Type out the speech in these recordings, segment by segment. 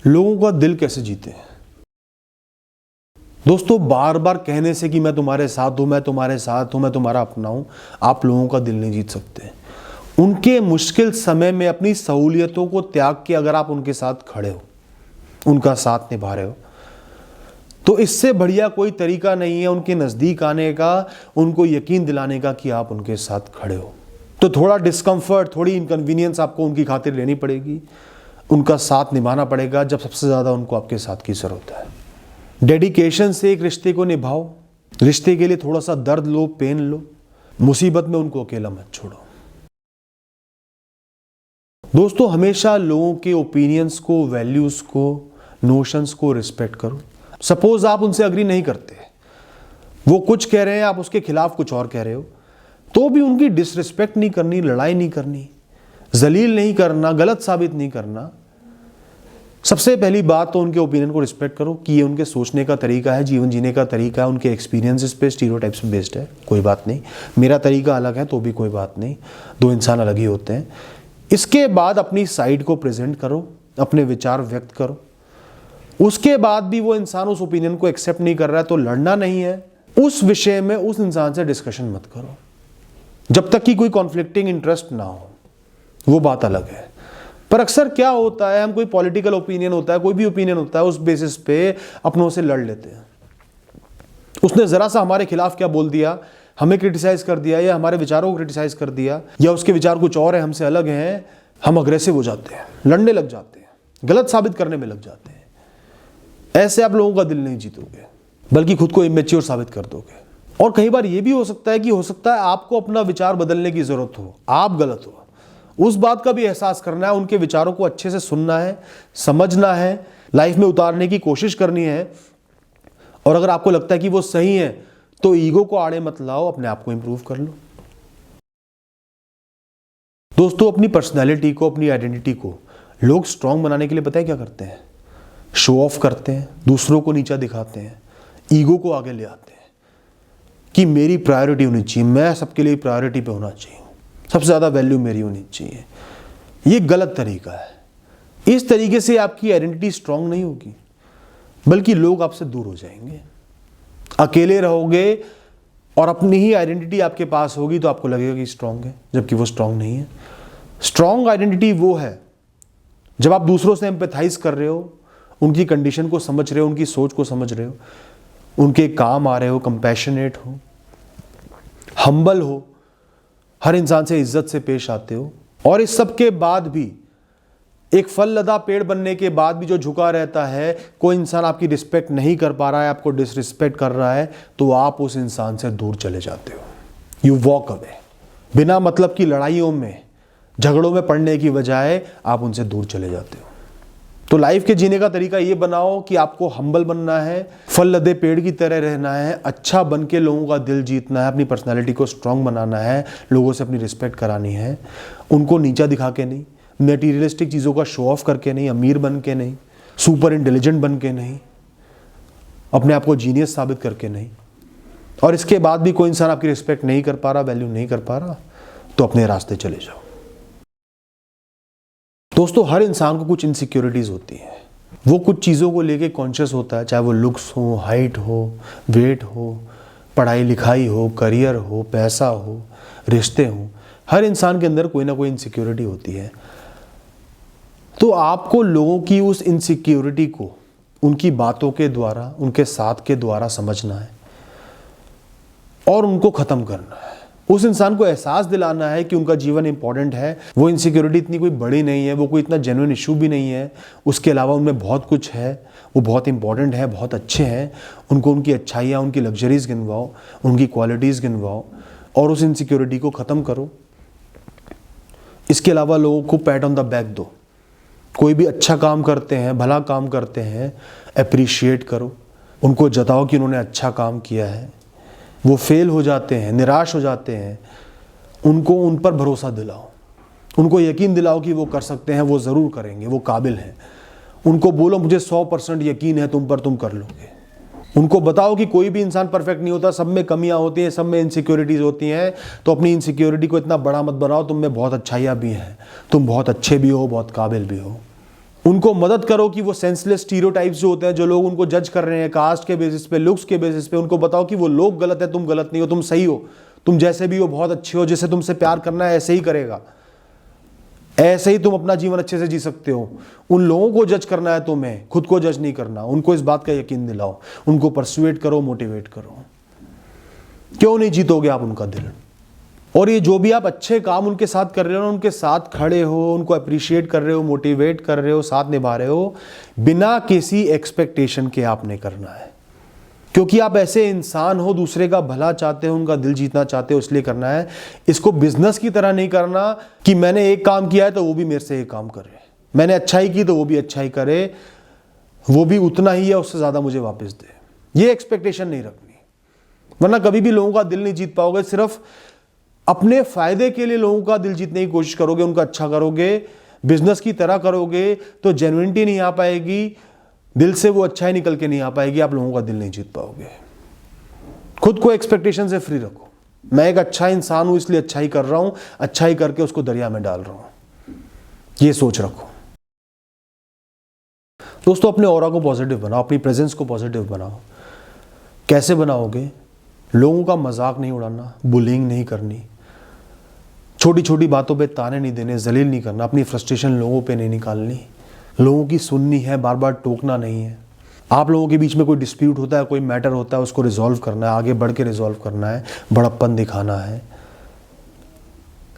लोगों का दिल कैसे जीते हैं? दोस्तों, बार बार कहने से कि मैं तुम्हारे साथ हूं, मैं तुम्हारे साथ हूं, मैं तुम्हारा अपना हूं, आप लोगों का दिल नहीं जीत सकते। उनके मुश्किल समय में अपनी सहूलियतों को त्याग के अगर आप उनके साथ खड़े हो, उनका साथ निभा रहे हो, तो इससे बढ़िया कोई तरीका नहीं है उनके नजदीक आने का, उनको यकीन दिलाने का कि आप उनके साथ खड़े हो। तो थोड़ा डिस्कंफर्ट, थोड़ी इनकन्वीनियंस आपको उनकी खातिर लेनी पड़ेगी, उनका साथ निभाना पड़ेगा जब सबसे ज्यादा उनको आपके साथ की जरूरत है। डेडिकेशन से एक रिश्ते को निभाओ, रिश्ते के लिए थोड़ा सा दर्द लो, पेन लो, मुसीबत में उनको अकेला मत छोड़ो। दोस्तों, हमेशा लोगों के ओपिनियंस को, वैल्यूज को, नोशंस को रिस्पेक्ट करो। सपोज आप उनसे अग्री नहीं करते, वो कुछ कह रहे हैं, आप उसके खिलाफ कुछ और कह रहे हो, तो भी उनकी डिसरिस्पेक्ट नहीं करनी, लड़ाई नहीं करनी, जलील नहीं करना, गलत साबित नहीं करना। सबसे पहली बात तो उनके ओपिनियन को रिस्पेक्ट करो कि ये उनके सोचने का तरीका है, जीवन जीने का तरीका है, उनके एक्सपीरियंसेस पे, स्टीरियोटाइप्स पे बेस्ड है, कोई बात नहीं। मेरा तरीका अलग है तो भी कोई बात नहीं, दो इंसान अलग ही होते हैं। इसके बाद अपनी साइड को प्रेजेंट करो, अपने विचार व्यक्त करो। उसके बाद भी वो इंसान उस ओपिनियन को एक्सेप्ट नहीं कर रहा है तो लड़ना नहीं है, उस विषय में उस इंसान से डिस्कशन मत करो जब तक कि कोई कॉन्फ्लिक्टिंग इंटरेस्ट ना हो, वो बात अलग है। पर अक्सर क्या होता है, हम कोई पॉलिटिकल ओपिनियन होता है, कोई भी ओपिनियन होता है, उस बेसिस पे अपनों से लड़ लेते हैं। उसने जरा सा हमारे खिलाफ क्या बोल दिया, हमें क्रिटिसाइज कर दिया, या हमारे विचारों को क्रिटिसाइज कर दिया, या उसके विचार कुछ और है, हमसे अलग हैं, हम अग्रेसिव हो जाते हैं, लड़ने लग जाते हैं, गलत साबित करने में लग जाते हैं। ऐसे आप लोगों का दिल नहीं जीतोगे, बल्कि खुद को इमेच्योर साबित कर दोगे। और कई बार यह भी हो सकता है कि आपको अपना विचार बदलने की जरूरत हो, आप गलत हो, उस बात का भी एहसास करना है, उनके विचारों को अच्छे से सुनना है, समझना है, लाइफ में उतारने की कोशिश करनी है। और अगर आपको लगता है कि वो सही है तो ईगो को आड़े मत लाओ, अपने आप को इंप्रूव कर लो। दोस्तों, अपनी पर्सनैलिटी को, अपनी आइडेंटिटी को लोग स्ट्रांग बनाने के लिए पता है क्या करते हैं? शो ऑफ करते हैं, दूसरों को नीचा दिखाते हैं, ईगो को आगे ले आते हैं कि मेरी प्रायोरिटी होनी चाहिए, मैं सबके लिए प्रायोरिटी पे होना चाहिए, सबसे ज्यादा वैल्यू मेरी होनी चाहिए। ये गलत तरीका है। इस तरीके से आपकी आइडेंटिटी स्ट्रांग नहीं होगी, बल्कि लोग आपसे दूर हो जाएंगे, अकेले रहोगे, और अपनी ही आइडेंटिटी आपके पास होगी तो आपको लगेगा कि स्ट्रांग है, जबकि वो स्ट्रांग नहीं है। स्ट्रांग आइडेंटिटी वो है जब आप दूसरों से एम्पैथाइज कर रहे हो, उनकी कंडीशन को समझ रहे हो, उनकी सोच को समझ रहे हो, उनके काम आ रहे हो, कंपैशनेट हो, हम्बल हो, हर इंसान से इज्जत से पेश आते हो। और इस सब के बाद भी, एक फल लदा पेड़ बनने के बाद भी जो झुका रहता है, कोई इंसान आपकी रिस्पेक्ट नहीं कर पा रहा है, आपको डिसरिस्पेक्ट कर रहा है, तो आप उस इंसान से दूर चले जाते हो। You walk away. बिना मतलब की लड़ाइयों में, झगड़ों में पड़ने की बजाय आप उनसे दूर चले जाते हो। तो लाइफ के जीने का तरीका ये बनाओ कि आपको हम्बल बनना है, फल लदे पेड़ की तरह रहना है, अच्छा बन के लोगों का दिल जीतना है, अपनी पर्सनालिटी को स्ट्रांग बनाना है, लोगों से अपनी रिस्पेक्ट करानी है, उनको नीचा दिखा के नहीं, मटेरियलिस्टिक चीज़ों का शो ऑफ करके नहीं, अमीर बन के नहीं, सुपर इंटेलिजेंट बन के नहीं, अपने आप को जीनियस साबित करके नहीं। और इसके बाद भी कोई इंसान आपकी रिस्पेक्ट नहीं कर पा रहा, वैल्यू नहीं कर पा रहा, तो अपने रास्ते चले जाओ। दोस्तों, हर इंसान को कुछ इनसिक्योरिटीज होती हैं, वो कुछ चीज़ों को लेके कॉन्शियस होता है, चाहे वो लुक्स हो, हाइट हो, वेट हो, पढ़ाई लिखाई हो, करियर हो, पैसा हो, रिश्ते हो। हर इंसान के अंदर कोई ना कोई इनसिक्योरिटी होती है। तो आपको लोगों की उस इनसिक्योरिटी को उनकी बातों के द्वारा, उनके साथ के द्वारा समझना है और उनको ख़त्म करना है। उस इंसान को एहसास दिलाना है कि उनका जीवन इंपॉर्टेंट है, वो इनसिक्योरिटी इतनी कोई बड़ी नहीं है, वो कोई इतना जेन्युइन इशू भी नहीं है, उसके अलावा उनमें बहुत कुछ है, वो बहुत इंपॉर्टेंट है, बहुत अच्छे हैं। उनको उनकी अच्छाइयाँ, उनकी लग्जरीज गिनवाओ, उनकी क्वालिटीज़ गिनवाओ और उस इनसिक्योरिटी को ख़त्म करो। इसके अलावा लोगों को पैट ऑन द बैक दो। कोई भी अच्छा काम करते हैं, भला काम करते हैं, अप्रिशिएट करो, उनको जताओ कि उन्होंने अच्छा काम किया है। वो फेल हो जाते हैं, निराश हो जाते हैं, उनको उन पर भरोसा दिलाओ, उनको यकीन दिलाओ कि वो कर सकते हैं, वो ज़रूर करेंगे, वो काबिल हैं। उनको बोलो मुझे 100% यकीन है तुम पर, तुम कर लोगे। उनको बताओ कि कोई भी इंसान परफेक्ट नहीं होता, सब में कमियां होती हैं, सब में इनसिक्योरिटीज़ होती हैं। तो अपनी इनसिक्योरिटी को इतना बड़ा मत बनाओ, तुम में बहुत अच्छाइयाँ भी हैं, तुम बहुत अच्छे भी हो, बहुत काबिल भी हो। उनको मदद करो कि वो सेंसलेस स्टीरियोटाइप्स जो होते हैं, जो लोग उनको जज कर रहे हैं कास्ट के बेसिस पे, लुक्स के बेसिस पे, उनको बताओ कि वो लोग गलत है, तुम गलत नहीं हो, तुम सही हो, तुम जैसे भी हो बहुत अच्छे हो, जैसे तुमसे प्यार करना है ऐसे ही करेगा, ऐसे ही तुम अपना जीवन अच्छे से जी सकते हो। उन लोगों को जज करना है तुम्हें, खुद को जज नहीं करना। उनको इस बात का यकीन दिलाओ, उनको परसुएट करो, मोटिवेट करो। क्यों नहीं जीतोगे आप उनका दिल? और ये जो भी आप अच्छे काम उनके साथ कर रहे हो, उनके साथ खड़े हो, उनको अप्रिशिएट कर रहे हो, मोटिवेट कर रहे हो, साथ निभा रहे हो, बिना किसी एक्सपेक्टेशन के आपने करना है। क्योंकि आप ऐसे इंसान हो, दूसरे का भला चाहते हो, उनका दिल जीतना चाहते हो, इसलिए करना है। इसको बिजनेस की तरह नहीं करना कि मैंने एक काम किया है तो वो भी मेरे से एक काम करे, मैंने अच्छाई की तो वो भी अच्छाई करे, वो भी उतना ही है उससे ज़्यादा मुझे वापस दे। ये एक्सपेक्टेशन नहीं रखनी, वरना कभी भी लोगों का दिल नहीं जीत पाओगे। सिर्फ अपने फायदे के लिए लोगों का दिल जीतने की कोशिश करोगे, उनका अच्छा करोगे, बिजनेस की तरह करोगे तो जेन्युइनिटी नहीं आ पाएगी, दिल से वो अच्छाई निकल के नहीं आ पाएगी, आप लोगों का दिल नहीं जीत पाओगे। खुद को एक्सपेक्टेशन से फ्री रखो। मैं एक अच्छा इंसान हूं इसलिए अच्छाई कर रहा हूं, अच्छाई करके उसको दरिया में डाल रहा हूं, ये सोच रखो। दोस्तों, अपने ऑरा को पॉजिटिव बनाओ, अपनी प्रेजेंस को पॉजिटिव बनाओ। कैसे बनाओगे? लोगों का मजाक नहीं उड़ाना, बुलिंग नहीं करनी, छोटी छोटी बातों पे ताने नहीं देने, जलील नहीं करना, अपनी फ्रस्ट्रेशन लोगों पे नहीं निकालनी, लोगों की सुननी है, बार बार टोकना नहीं है। आप लोगों के बीच में कोई डिस्प्यूट होता है, कोई मैटर होता है, उसको रिजॉल्व करना है, आगे बढ़ के रिजॉल्व करना है, बड़प्पन दिखाना है।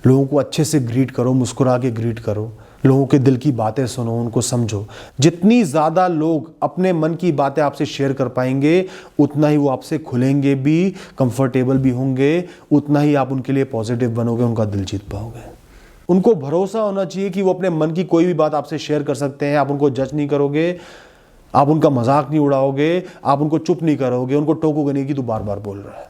लोगों को अच्छे से ग्रीट करो, मुस्कुरा के ग्रीट करो, लोगों के दिल की बातें सुनो, उनको समझो। जितनी ज़्यादा लोग अपने मन की बातें आपसे शेयर कर पाएंगे, उतना ही वो आपसे खुलेंगे भी, कंफर्टेबल भी होंगे, उतना ही आप उनके लिए पॉजिटिव बनोगे, उनका दिल जीत पाओगे। उनको भरोसा होना चाहिए कि वो अपने मन की कोई भी बात आपसे शेयर कर सकते हैं। आप उनको जज नहीं करोगे, आप उनका मजाक नहीं उड़ाओगे, आप उनको चुप नहीं करोगे, उनको टोकोगे नहीं कि तू बार बार बोल रहा है।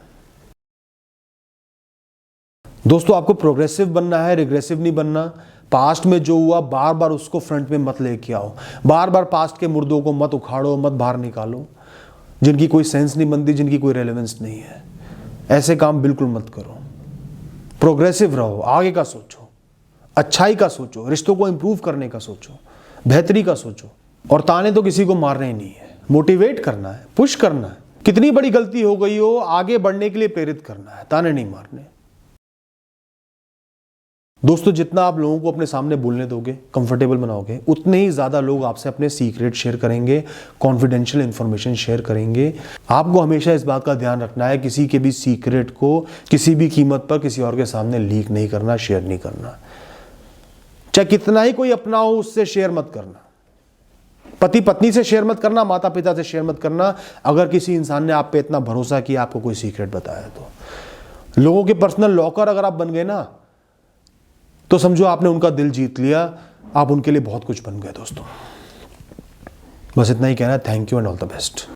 दोस्तों, आपको प्रोग्रेसिव बनना है, रिग्रेसिव नहीं बनना। पास्ट में जो हुआ बार बार उसको फ्रंट में मत लेके आओ, बार बार पास्ट के मुर्दों को मत उखाड़ो, मत बाहर निकालो, जिनकी कोई सेंस नहीं बनती, जिनकी कोई रेलेवेंस नहीं है। ऐसे काम बिल्कुल मत करो। प्रोग्रेसिव रहो, आगे का सोचो, अच्छाई का सोचो, रिश्तों को इंप्रूव करने का सोचो, बेहतरी का सोचो। और ताने तो किसी को मारने ही नहीं है, मोटिवेट करना है, पुश करना है। कितनी बड़ी गलती हो गई हो, आगे बढ़ने के लिए प्रेरित करना है, ताने नहीं मारने। दोस्तों, जितना आप लोगों को अपने सामने बोलने दोगे, कंफर्टेबल बनाओगे, उतने ही ज़्यादा लोग आपसे अपने सीक्रेट शेयर करेंगे, कॉन्फिडेंशियल इंफॉर्मेशन शेयर करेंगे। आपको हमेशा इस बात का ध्यान रखना है, किसी के भी सीक्रेट को किसी भी कीमत पर किसी और के सामने लीक नहीं करना, शेयर नहीं करना। चाहे कितना ही कोई अपना हो, उससे शेयर मत करना। पति पत्नी से शेयर मत करना, माता पिता से शेयर मत करना। अगर किसी इंसान ने आप पे इतना भरोसा किया, आपको कोई सीक्रेट बताया तो। लोगों के पर्सनल लॉकर अगर आप बन गए ना, तो समझो आपने उनका दिल जीत लिया, आप उनके लिए बहुत कुछ बन गए। दोस्तों, बस इतना ही कहना है। Thank you and all the best.